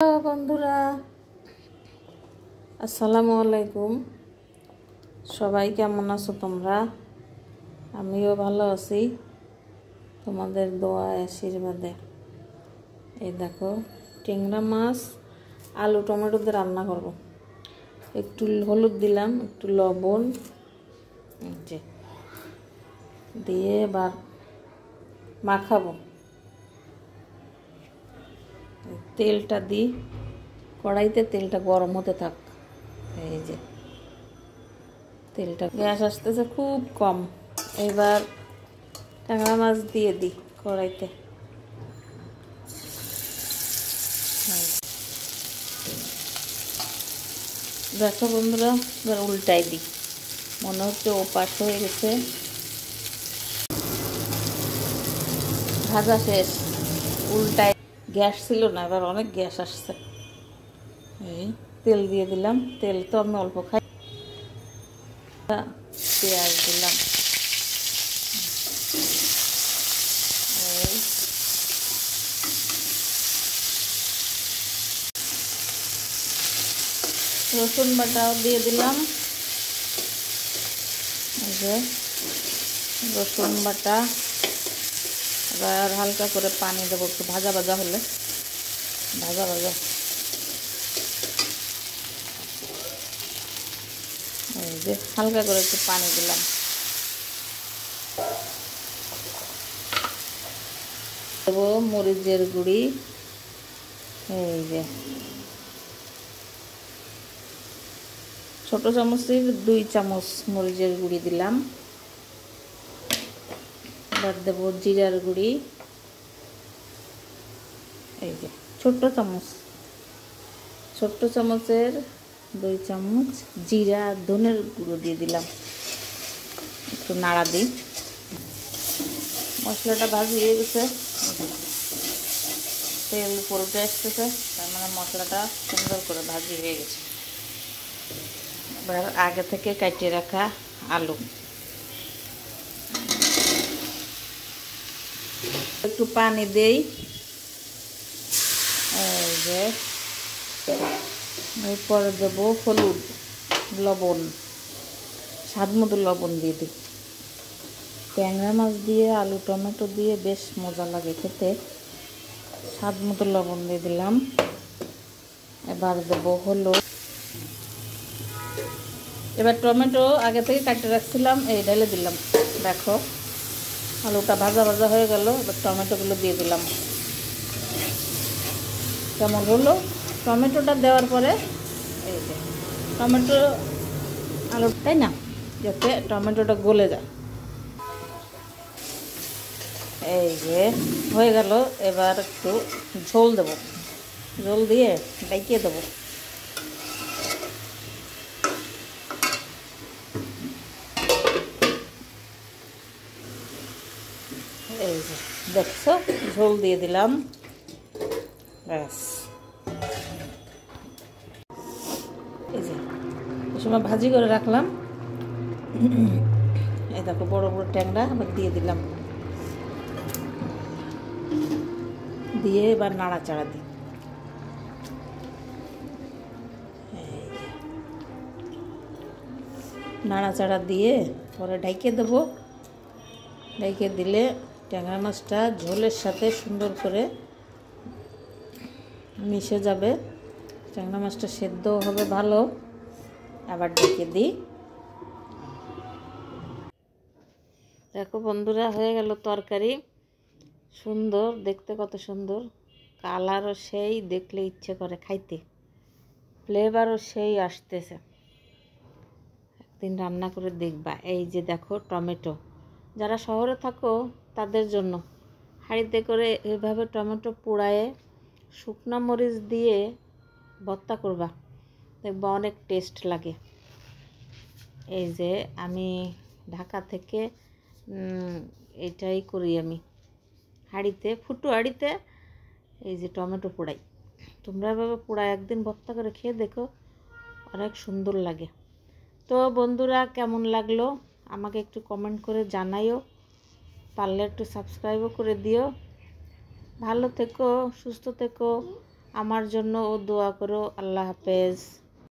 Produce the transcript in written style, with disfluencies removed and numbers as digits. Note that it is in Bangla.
হ্যালো বন্ধুরা, আসসালামু আলাইকুম। সবাই কেমন আছো তোমরা? আমিও ভালো আছি তোমাদের দোয়া আশীর্বাদে। এই দেখো, ট্যাংরা মাছ আলু টমেটো দিয়ে রান্না করব। একটু হলুদ দিলাম, একটু লবণ দিয়ে এবার মাখাবো। তেলটা দিই কড়াইতে, তেলটা গরম হতে থাক। এই যে তেলটা, গ্যাস আসতেছে খুব কম। এবার ট্যাংরা মাছ দিয়ে দিই কড়াইতে। দেখো বন্ধুরা, এবার উল্টাই দিই। মনে হচ্ছে ও পাশ হয়ে গেছে। ভাজা শেষ, উল্টাই। গ্যাস ছিল না, এবার অনেক গ্যাস আসছে। এই তেল দিয়ে দিলাম। তেল তো আমি অল্প খাই। পেঁয়াজ দিলাম। রসুন বাটাও দিয়ে দিলাম। এই যে রসুন বাটা। এবার হালকা করে পানি দেবো, একটু ভাজা ভাজা হলে। ভাজা ভাজা, এই যে হালকা করে একটু পানি দিলাম। দেবো মরিচের গুঁড়ি। এই যে ছোট চামচের 2 চামচ মরিচের গুঁড়ি দিলাম। এবার দেবো জিরার গুঁড়ি। এই যে ছোট্ট চামচের 2 চামচ জিরা ধনের গুঁড়ো দিয়ে দিলাম। একটু নাড়া দিই। মশলাটা ভাজি হয়ে গেছে, তেল পড়তে আসতেছে, তার মানে মশলাটা সুন্দর করে ভাজি হয়ে গেছে। এবার আগে থেকে কাটিয়ে রাখা আলু, একটু পানি দেই। এই যে এরপরে দেবো হলুদ, লবণ, স্বাদ মতো লবণ দিয়ে দিই। ট্যাংরা মাছ দিয়ে আলু টমেটো দিয়ে বেশ মজা লাগে খেতে। স্বাদ মতো লবণ দিয়ে দিলাম। এবার দেবো হলুদ। এবার টমেটো আগে থেকে কাটতে রাখছিলাম, এই ঢেলে দিলাম। দেখো আলুটা ভাজা ভাজা হয়ে গেল। এবার টমেটোগুলো দিয়ে দিলাম। কেমন হলো টমেটোটা দেওয়ার পরে? এই যে টমেটো আলু, তাই না, যাতে টমেটোটা গলে যায়। এই যে হয়ে গেল। এবার একটু ঝোল দেবো। ঝোল দিয়ে ডাইকিয়ে দেবো। এই যে দেখছো, ঝোল দিয়ে দিলাম। ব্যাস, এই যে এই সময় ভাজি করে রাখলাম। এই দেখো বড় বড় ট্যাংরা আবার দিয়ে দিলাম। দিয়ে এবার নাড়াচাড়া দিই। নাড়াচাড়া দিয়ে পরে ঢাইকে দেবো। ঢাইকে দিলে ট্যাংরা মাছটা ঝোলের সাথে সুন্দর করে মিশে যাবে। ট্যাংরা মাছটা সেদ্ধও হবে ভালো। আবার ঢেকে দিই। দেখো বন্ধুরা, হয়ে গেল তরকারি। সুন্দর দেখতে, কত সুন্দর কালারও সেই, দেখলে ইচ্ছে করে খাইতে। ফ্লেভারও সেই আসতেছে। একদিন রান্না করে দেখবা। এই যে দেখো টমেটো, যারা শহরে থাকো তাদের জন্য হাঁড়িতে করে এভাবে টমেটো পোড়ায়ে শুকনো মরিচ দিয়ে ভর্তা করবা, দেখবা অনেক টেস্ট লাগে। এই যে আমি ঢাকা থেকে এটাই করি আমি, হাঁড়িতে, ফুটো হাঁড়িতে এই যে টমেটো পোড়াই। তোমরা এভাবে পোড়ায় একদিন ভর্তা করে খেয়ে দেখো, অনেক সুন্দর লাগে। তো বন্ধুরা, কেমন লাগলো আমাকে একটু কমেন্ট করে জানাইও। পারলে একটু সাবস্ক্রাইবও করে দিও। ভালো থেকো, সুস্থ থেকো, আমার জন্য ও দোয়া করো। আল্লাহ হাফেজ।